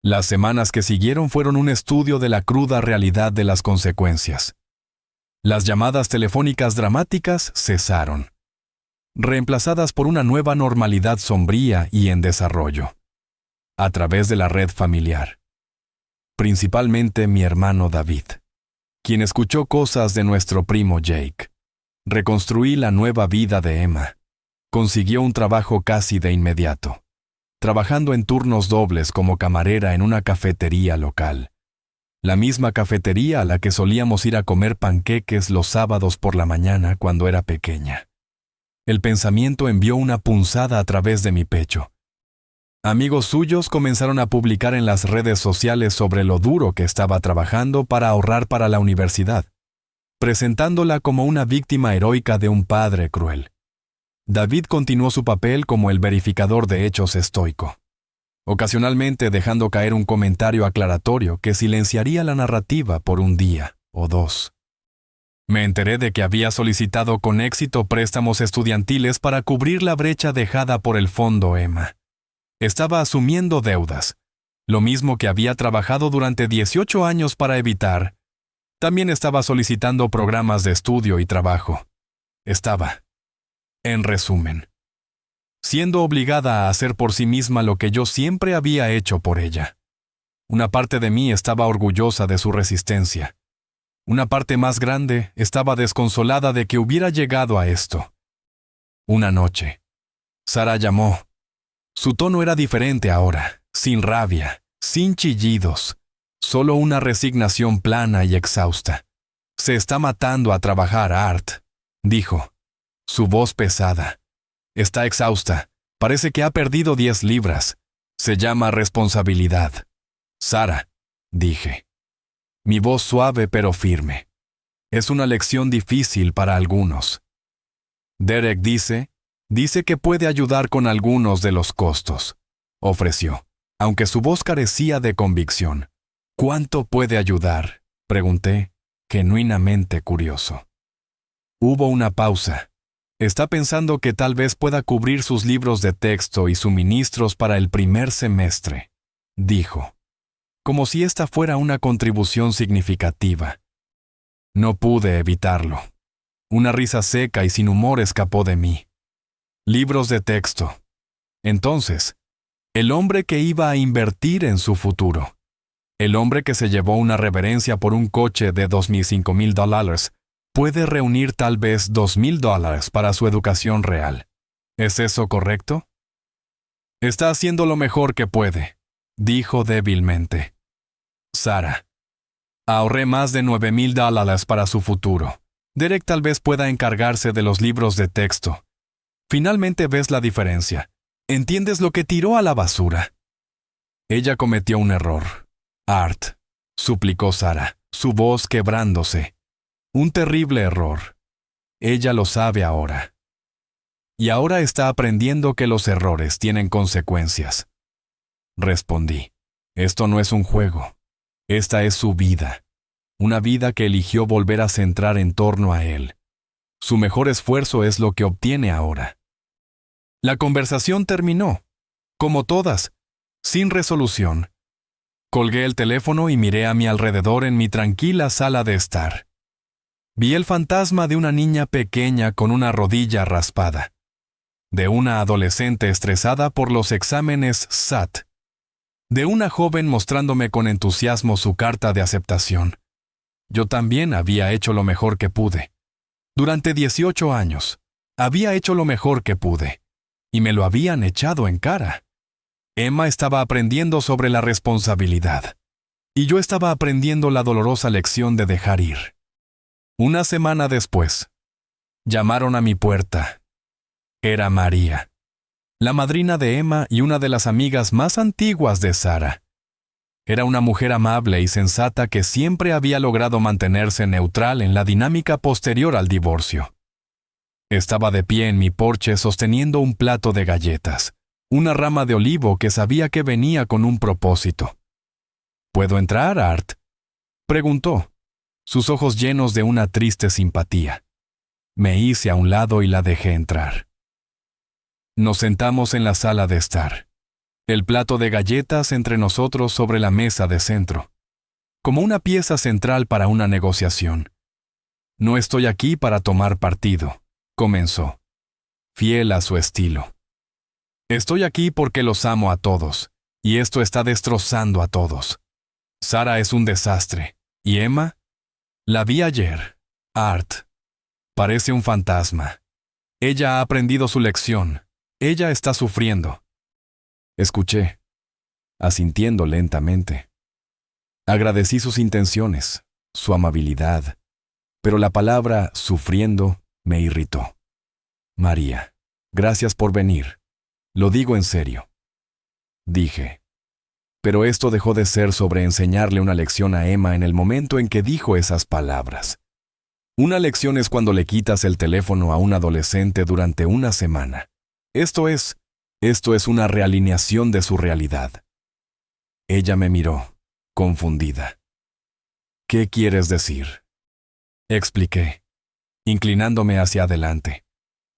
Las semanas que siguieron fueron un estudio de la cruda realidad de las consecuencias. Las llamadas telefónicas dramáticas cesaron, reemplazadas por una nueva normalidad sombría y en desarrollo, a través de la red familiar. Principalmente mi hermano David, quien escuchó cosas de nuestro primo Jake. Reconstruí la nueva vida de Emma. Consiguió un trabajo casi de inmediato, trabajando en turnos dobles como camarera en una cafetería local. La misma cafetería a la que solíamos ir a comer panqueques los sábados por la mañana cuando era pequeña. El pensamiento envió una punzada a través de mi pecho. Amigos suyos comenzaron a publicar en las redes sociales sobre lo duro que estaba trabajando para ahorrar para la universidad, presentándola como una víctima heroica de un padre cruel. David continuó su papel como el verificador de hechos estoico, ocasionalmente dejando caer un comentario aclaratorio que silenciaría la narrativa por un día o dos. Me enteré de que había solicitado con éxito préstamos estudiantiles para cubrir la brecha dejada por el fondo Emma. Estaba asumiendo deudas, lo mismo que había trabajado durante 18 años para evitar. También estaba solicitando programas de estudio y trabajo. Estaba, en resumen, siendo obligada a hacer por sí misma lo que yo siempre había hecho por ella. Una parte de mí estaba orgullosa de su resistencia. Una parte más grande estaba desconsolada de que hubiera llegado a esto. Una noche, Sara llamó. Su tono era diferente ahora, sin rabia, sin chillidos, solo una resignación plana y exhausta. Se está matando a trabajar, Art, dijo, su voz pesada. Está exhausta, parece que ha perdido 10 libras. Se llama responsabilidad. Sara, dije. Mi voz suave pero firme. Es una lección difícil para algunos. Derek dice que puede ayudar con algunos de los costos, ofreció, aunque su voz carecía de convicción. ¿Cuánto puede ayudar?, pregunté, genuinamente curioso. Hubo una pausa. Está pensando que tal vez pueda cubrir sus libros de texto y suministros para el primer semestre, dijo, como si esta fuera una contribución significativa. No pude evitarlo. Una risa seca y sin humor escapó de mí. Libros de texto. Entonces, el hombre que iba a invertir en su futuro. El hombre que se llevó una reverencia por un coche de $2,000-5,000 puede reunir tal vez $2,000 para su educación real. ¿Es eso correcto? Está haciendo lo mejor que puede, dijo débilmente. Sara. Ahorré más de $9,000 para su futuro. Derek tal vez pueda encargarse de los libros de texto. Finalmente ves la diferencia. ¿Entiendes lo que tiró a la basura? Ella cometió un error. Art, suplicó Sara, su voz quebrándose. Un terrible error. Ella lo sabe ahora. Y ahora está aprendiendo que los errores tienen consecuencias. Respondí. Esto no es un juego. Esta es su vida. Una vida que eligió volver a centrar en torno a él. Su mejor esfuerzo es lo que obtiene ahora. La conversación terminó, como todas, sin resolución. Colgué el teléfono y miré a mi alrededor en mi tranquila sala de estar. Vi el fantasma de una niña pequeña con una rodilla raspada, de una adolescente estresada por los exámenes SAT, de una joven mostrándome con entusiasmo su carta de aceptación. Yo también había hecho lo mejor que pude. Durante 18 años, había hecho lo mejor que pude, y me lo habían echado en cara. Emma estaba aprendiendo sobre la responsabilidad, y yo estaba aprendiendo la dolorosa lección de dejar ir. Una semana después, llamaron a mi puerta. Era María, la madrina de Emma y una de las amigas más antiguas de Sara. Era una mujer amable y sensata que siempre había logrado mantenerse neutral en la dinámica posterior al divorcio. Estaba de pie en mi porche sosteniendo un plato de galletas, una rama de olivo que sabía que venía con un propósito. ¿Puedo entrar, Art?, preguntó, sus ojos llenos de una triste simpatía. Me hice a un lado y la dejé entrar. Nos sentamos en la sala de estar, el plato de galletas entre nosotros sobre la mesa de centro, como una pieza central para una negociación. No estoy aquí para tomar partido, comenzó, fiel a su estilo. Estoy aquí porque los amo a todos, y esto está destrozando a todos. Sara es un desastre, y Emma, la vi ayer. Art, parece un fantasma. Ella ha aprendido su lección. Ella está sufriendo. Escuché, asintiendo lentamente. Agradecí sus intenciones, su amabilidad, pero la palabra sufriendo me irritó. María, gracias por venir. Lo digo en serio. Dije. Pero esto dejó de ser sobre enseñarle una lección a Emma en el momento en que dijo esas palabras. Una lección es cuando le quitas el teléfono a un adolescente durante una semana. Esto es una realineación de su realidad. Ella me miró, confundida. ¿Qué quieres decir? Expliqué, inclinándome hacia adelante.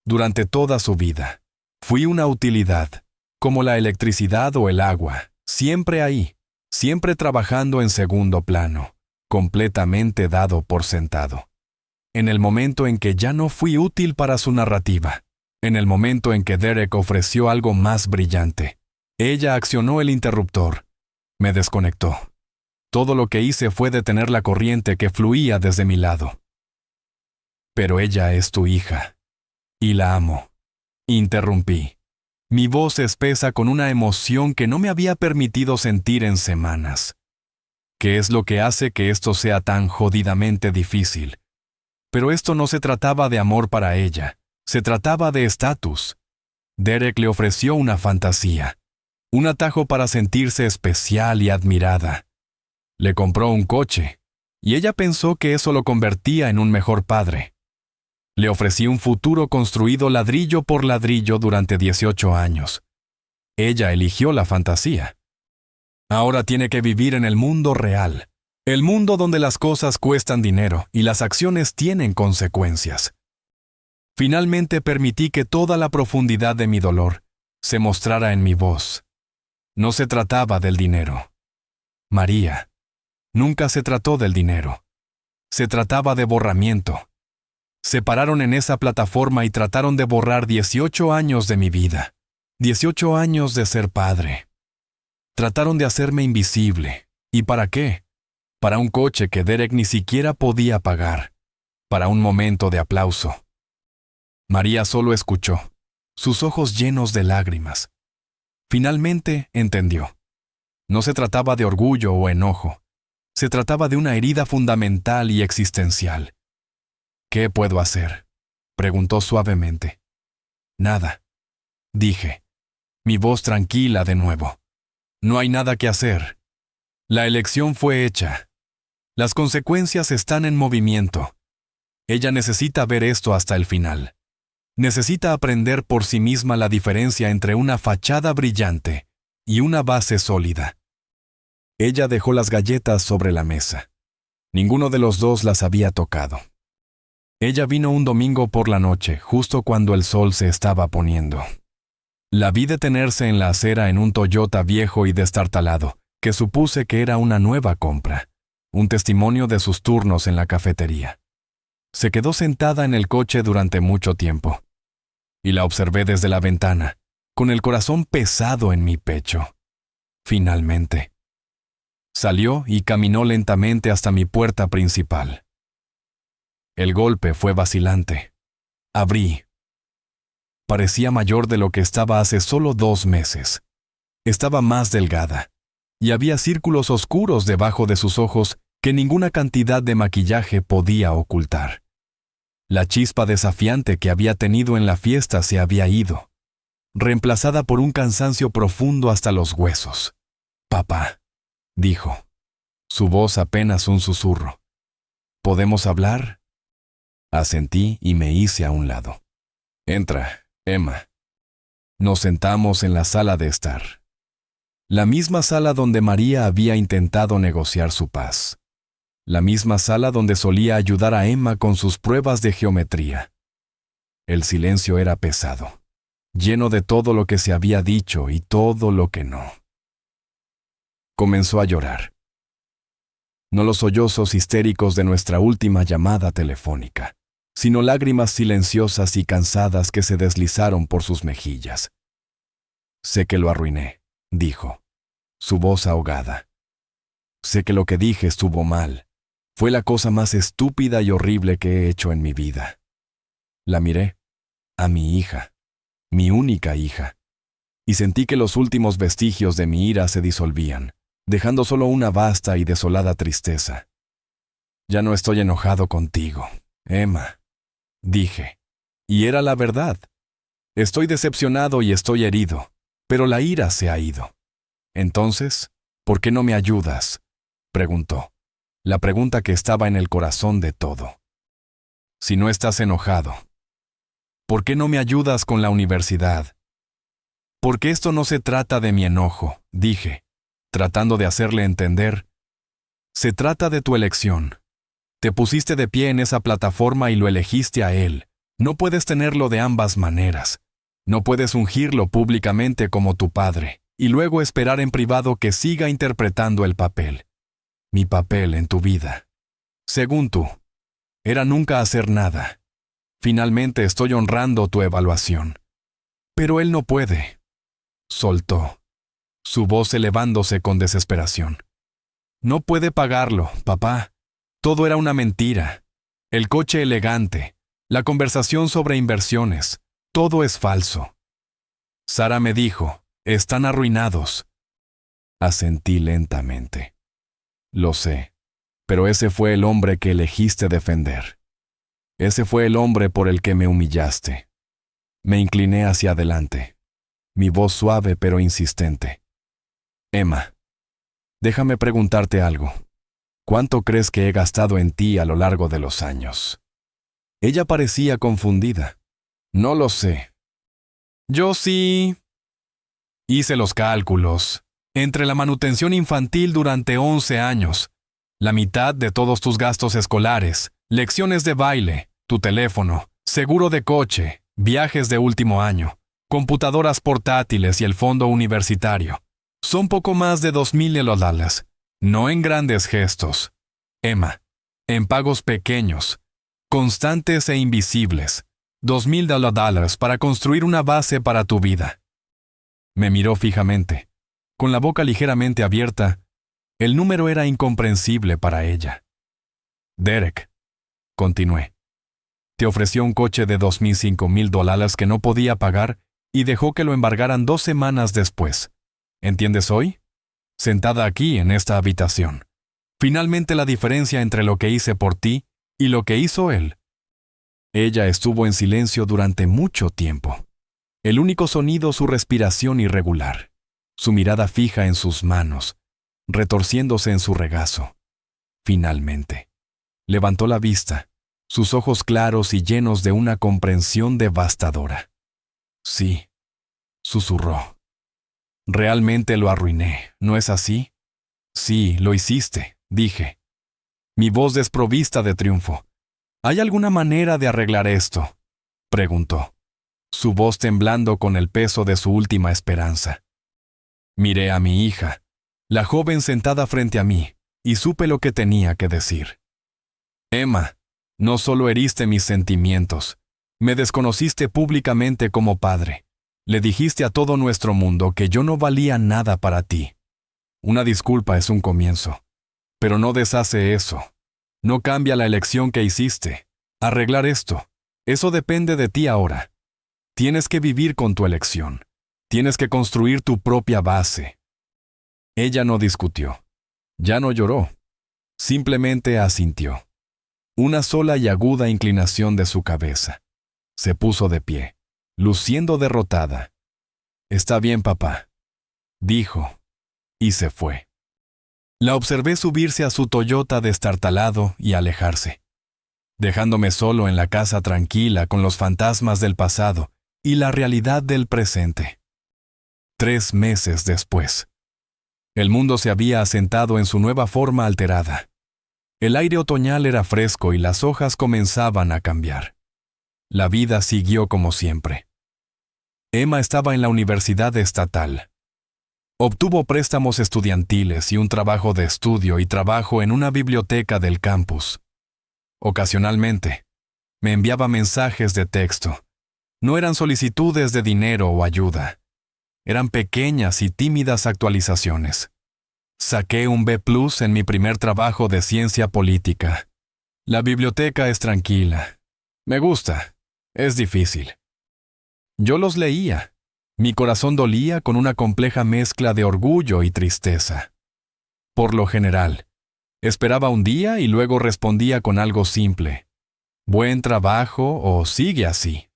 Durante toda su vida, fui una utilidad, como la electricidad o el agua, siempre ahí, siempre trabajando en segundo plano, completamente dado por sentado. En el momento en que ya no fui útil para su narrativa, en el momento en que Derek ofreció algo más brillante, ella accionó el interruptor. Me desconectó. Todo lo que hice fue detener la corriente que fluía desde mi lado. Pero ella es tu hija, y la amo. Interrumpí. Mi voz espesa con una emoción que no me había permitido sentir en semanas. ¿Qué es lo que hace que esto sea tan jodidamente difícil? Pero esto no se trataba de amor para ella, se trataba de estatus. Derek le ofreció una fantasía, un atajo para sentirse especial y admirada. Le compró un coche, y ella pensó que eso lo convertía en un mejor padre. Le ofrecí un futuro construido ladrillo por ladrillo durante 18 años. Ella eligió la fantasía. Ahora tiene que vivir en el mundo real, el mundo donde las cosas cuestan dinero y las acciones tienen consecuencias. Finalmente permití que toda la profundidad de mi dolor se mostrara en mi voz. No se trataba del dinero. María, nunca se trató del dinero. Se trataba de borramiento. Se pararon en esa plataforma y trataron de borrar 18 años de mi vida. 18 años de ser padre. Trataron de hacerme invisible. ¿Y para qué? Para un coche que Derek ni siquiera podía pagar. Para un momento de aplauso. María solo escuchó, sus ojos llenos de lágrimas. Finalmente entendió. No se trataba de orgullo o enojo. Se trataba de una herida fundamental y existencial. ¿Qué puedo hacer?, preguntó suavemente. Nada, dije, mi voz tranquila de nuevo. No hay nada que hacer. La elección fue hecha. Las consecuencias están en movimiento. Ella necesita ver esto hasta el final. Necesita aprender por sí misma la diferencia entre una fachada brillante y una base sólida. Ella dejó las galletas sobre la mesa. Ninguno de los dos las había tocado. Ella vino un domingo por la noche, justo cuando el sol se estaba poniendo. La vi detenerse en la acera en un Toyota viejo y destartalado, que supuse que era una nueva compra, un testimonio de sus turnos en la cafetería. Se quedó sentada en el coche durante mucho tiempo, y la observé desde la ventana, con el corazón pesado en mi pecho. Finalmente. Salió y caminó lentamente hasta mi puerta principal. El golpe fue vacilante. Abrí. Parecía mayor de lo que estaba hace solo 2 meses. Estaba más delgada, y había círculos oscuros debajo de sus ojos que ninguna cantidad de maquillaje podía ocultar. La chispa desafiante que había tenido en la fiesta se había ido, reemplazada por un cansancio profundo hasta los huesos. «Papá», dijo, su voz apenas un susurro. «¿Podemos hablar?» Asentí y me hice a un lado. «Entra, Emma». Nos sentamos en la sala de estar. La misma sala donde María había intentado negociar su paz. La misma sala donde solía ayudar a Emma con sus pruebas de geometría. El silencio era pesado, lleno de todo lo que se había dicho y todo lo que no. Comenzó a llorar. No los sollozos histéricos de nuestra última llamada telefónica, sino lágrimas silenciosas y cansadas que se deslizaron por sus mejillas. «Sé que lo arruiné», dijo, su voz ahogada. «Sé que lo que dije estuvo mal. Fue la cosa más estúpida y horrible que he hecho en mi vida». La miré, a mi hija, mi única hija, y sentí que los últimos vestigios de mi ira se disolvían, dejando solo una vasta y desolada tristeza. «Ya no estoy enojado contigo, Emma», dije, y era la verdad. Estoy decepcionado y estoy herido, pero la ira se ha ido. «Entonces, ¿por qué no me ayudas?», preguntó, la pregunta que estaba en el corazón de todo. «Si no estás enojado, ¿por qué no me ayudas con la universidad?». «Porque esto no se trata de mi enojo», dije, tratando de hacerle entender. «Se trata de tu elección. Te pusiste de pie en esa plataforma y lo elegiste a él. No puedes tenerlo de ambas maneras. No puedes ungirlo públicamente como tu padre y luego esperar en privado que siga interpretando el papel. Mi papel en tu vida, según tú, era nunca hacer nada. Finalmente estoy honrando tu evaluación. Pero él no puede». Soltó, su voz elevándose con desesperación. «No puede pagarlo, papá. Todo era una mentira. El coche elegante, la conversación sobre inversiones, todo es falso». Sara me dijo, «Están arruinados». Asentí lentamente. «Lo sé, pero ese fue el hombre que elegiste defender. Ese fue el hombre por el que me humillaste». Me incliné hacia adelante, mi voz suave pero insistente. «Emma, déjame preguntarte algo. ¿Cuánto crees que he gastado en ti a lo largo de los años?». Ella parecía confundida. «No lo sé». «Yo sí». Hice los cálculos. Entre la manutención infantil durante 11 años, la mitad de todos tus gastos escolares, lecciones de baile, tu teléfono, seguro de coche, viajes de último año, computadoras portátiles y el fondo universitario. Son poco más de $2,000, no en grandes gestos, Emma, en pagos pequeños, constantes e invisibles, $2,000 para construir una base para tu vida». Me miró fijamente, con la boca ligeramente abierta. El número era incomprensible para ella. «Derek», continué, «te ofreció un coche de $5,000 que no podía pagar y dejó que lo embargaran 2 semanas después. ¿Entiendes hoy? Sentada aquí en esta habitación. Finalmente la diferencia entre lo que hice por ti y lo que hizo él». Ella estuvo en silencio durante mucho tiempo. El único sonido su respiración irregular, su mirada fija en sus manos, retorciéndose en su regazo. Finalmente, levantó la vista, sus ojos claros y llenos de una comprensión devastadora. «Sí», susurró. «Realmente lo arruiné, ¿no es así?». «Sí, lo hiciste», dije, mi voz desprovista de triunfo. «¿Hay alguna manera de arreglar esto?», preguntó, su voz temblando con el peso de su última esperanza. Miré a mi hija, la joven sentada frente a mí, y supe lo que tenía que decir. «Emma, no solo heriste mis sentimientos, me desconociste públicamente como padre. Le dijiste a todo nuestro mundo que yo no valía nada para ti. Una disculpa es un comienzo, pero no deshace eso. No cambia la elección que hiciste. Arreglar esto, eso depende de ti ahora. Tienes que vivir con tu elección. Tienes que construir tu propia base. Ella no discutió. Ya no lloró. Simplemente asintió. Una sola y aguda inclinación de su cabeza. Se puso de pie, luciendo derrotada. «Está bien, papá», dijo, y se fue. La observé subirse a su Toyota destartalado y alejarse, dejándome solo en la casa tranquila con los fantasmas del pasado y la realidad del presente. 3 meses después. El mundo se había asentado en su nueva forma alterada. El aire otoñal era fresco y las hojas comenzaban a cambiar. La vida siguió como siempre. Emma estaba en la universidad estatal. Obtuvo préstamos estudiantiles y un trabajo de estudio y trabajo en una biblioteca del campus. Ocasionalmente, me enviaba mensajes de texto. No eran solicitudes de dinero o ayuda. Eran pequeñas y tímidas actualizaciones. Saqué un B+ en mi primer trabajo de ciencia política. La biblioteca es tranquila. Me gusta. Es difícil. Yo los leía. Mi corazón dolía con una compleja mezcla de orgullo y tristeza. Por lo general, esperaba un día y luego respondía con algo simple. Buen trabajo o sigue así.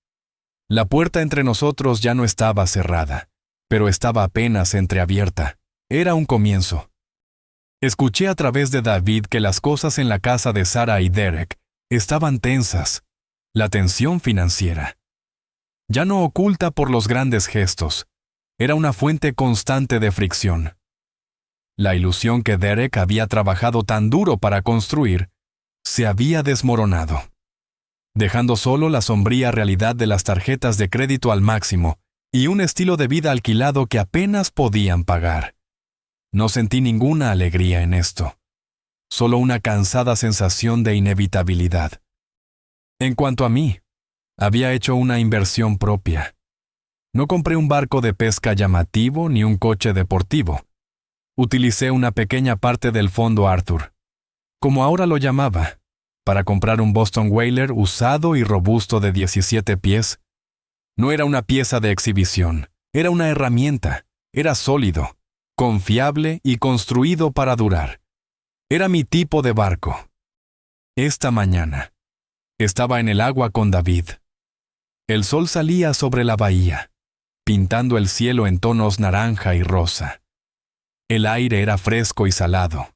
La puerta entre nosotros ya no estaba cerrada, pero estaba apenas entreabierta. Era un comienzo. Escuché a través de David que las cosas en la casa de Sarah y Derek estaban tensas. La tensión financiera. Ya no oculta por los grandes gestos. Era una fuente constante de fricción. La ilusión que Derek había trabajado tan duro para construir se había desmoronado, dejando solo la sombría realidad de las tarjetas de crédito al máximo y un estilo de vida alquilado que apenas podían pagar. No sentí ninguna alegría en esto, solo una cansada sensación de inevitabilidad. En cuanto a mí, había hecho una inversión propia. No compré un barco de pesca llamativo ni un coche deportivo. Utilicé una pequeña parte del fondo Arthur, como ahora lo llamaba, para comprar un Boston Whaler usado y robusto de 17 pies. No era una pieza de exhibición, era una herramienta, era sólido, confiable y construido para durar. Era mi tipo de barco. Esta mañana, estaba en el agua con David. El sol salía sobre la bahía, pintando el cielo en tonos naranja y rosa. El aire era fresco y salado.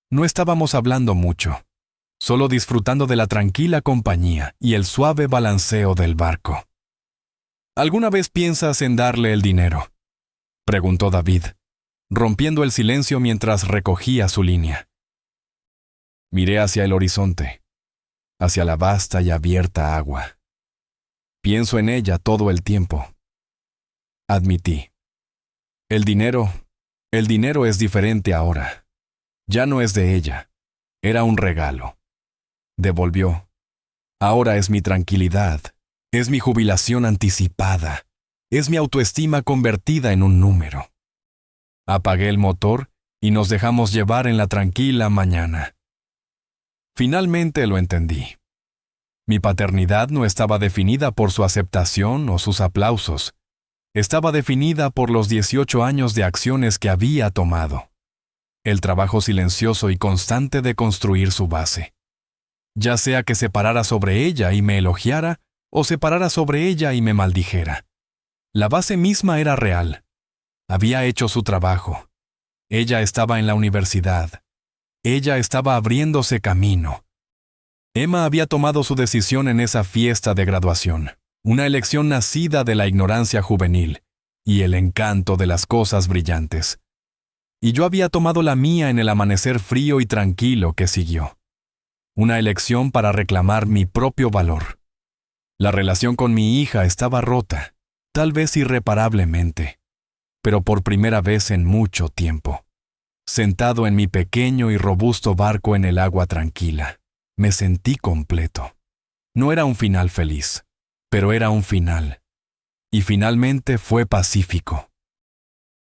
No estábamos hablando mucho, solo disfrutando de la tranquila compañía y el suave balanceo del barco. ¿Alguna vez piensas en darle el dinero?, preguntó David, rompiendo el silencio mientras recogía su línea. Miré hacia el horizonte, hacia la vasta y abierta agua. Pienso en ella todo el tiempo. Admití. El dinero es diferente ahora. Ya no es de ella. Era un regalo. Devolvió. Ahora es mi tranquilidad. Es mi jubilación anticipada. Es mi autoestima convertida en un número. Apagué el motor y nos dejamos llevar en la tranquila mañana. Finalmente lo entendí. Mi paternidad no estaba definida por su aceptación o sus aplausos. Estaba definida por los 18 años de acciones que había tomado. El trabajo silencioso y constante de construir su base. Ya sea que se parara sobre ella y me elogiara, o se parara sobre ella y me maldijera. La base misma era real. Había hecho su trabajo. Ella estaba en la universidad. Ella estaba abriéndose camino. Emma había tomado su decisión en esa fiesta de graduación, una elección nacida de la ignorancia juvenil y el encanto de las cosas brillantes. Y yo había tomado la mía en el amanecer frío y tranquilo que siguió. Una elección para reclamar mi propio valor. La relación con mi hija estaba rota, tal vez irreparablemente, pero por primera vez en mucho tiempo. Sentado en mi pequeño y robusto barco en el agua tranquila, me sentí completo. No era un final feliz, pero era un final. Y finalmente fue pacífico.